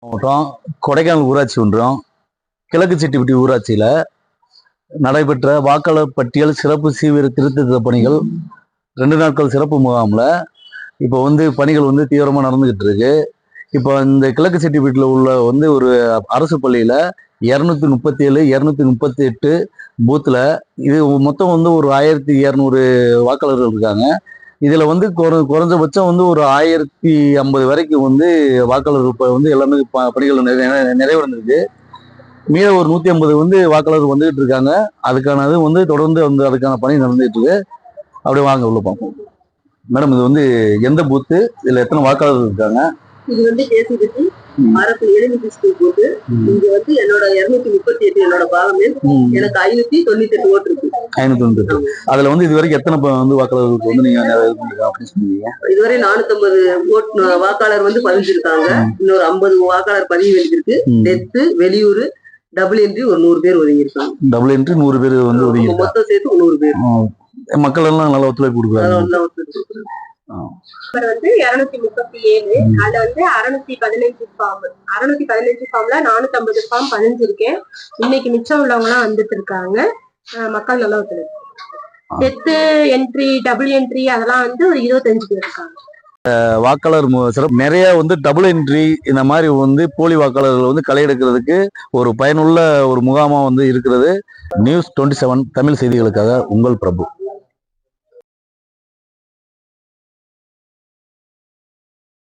மாவட்டம் கொடைக்கானல் ஊராட்சி ஒன்றியம் கிழக்கு செட்டிப்பட்டி ஊராட்சியில் நடைபெற்ற வாக்காளர் பட்டியல் சிறப்பு சீவிர திருத்த பணிகள் 2 நாட்கள் சிறப்பு முகாமில் இப்போ பணிகள் தீவிரமாக நடந்துகிட்டு இருக்கு. இப்போ இந்த கிழக்கு செட்டிப்பட்டியில் உள்ள ஒரு அரசு பள்ளியில் 237 238 பூத்தில் இது மொத்தம் ஒரு 1200 வாக்காளர்கள் இருக்காங்க. இதில் குறைஞ்சபட்சம் ஒரு 1050 வரைக்கும் வாக்காளர் இப்போ எல்லாமே பணிகள் நிறைவடைந்திருக்கு. மீத ஒரு 150 வாக்காளர் வந்துகிட்டு இருக்காங்க. அதுக்கானது தொடர்ந்து அதுக்கான பணி நடந்துகிட்டு இருக்கு. அப்படியே வாங்க உள்ள பார்ப்போம். மேடம், இது எந்த பூத்து, இதுல எத்தனை வாக்காளர்கள் இருக்காங்க? இது கேசிபட்டி அரசு எலிமெண்டரி ஸ்கூல் போட்டு இங்க என்னோட 238 என்னோட பாகமே எனக்கு 598 ஓட்டு இருக்கு. 598. அதுல இது வரைக்கும் எத்தனை வாக்காளர்களுக்கு நீங்க அப்படின்னு சொன்னீங்க? இதுவரை 450 வாக்காளர் பதிஞ்சிருக்காங்க. இன்னொரு 50 வாக்காளர் பதிவு எழுதிருக்கு. டெத்து, வெளியூர், டபுள் என்ட்ரி ஒரு 100 பேர் ஒதுங்கி இருக்காங்க. டபுள் என்ட்ரி 100 பேர் ஒதுங்கி மொத்தம் சேர்த்து 100 பேர். மக்கள் எல்லாம் நல்ல ஒத்துழைப்பு கொடுக்குறாங்க. 237 அதுல 615 ஃபார்ம் 615 ஃபார்ம்ல 450 ஃபார்ம் பதிஞ்சிருக்கேன். இன்னைக்கு மிச்சம் உள்ளவங்க எல்லாம் வந்துட்டு இருக்காங்க. மக்கள் நல்லா ஒத்துழைப்பு. டெத்து என்ட்ரி, டபுள் என்ட்ரி அதெல்லாம் ஒரு 25 பேர் இருக்காங்க. வாக்காளர் சிறப்பு நிறைய டபுள் என்ட்ரி இந்த மாதிரி போலி வாக்காளர்கள் களை எடுக்கிறதுக்கு ஒரு பயனுள்ள ஒரு முகாமா இருக்கிறது. நியூஸ் 27 தமிழ் செய்திகளுக்காக உங்கள் பிரபு.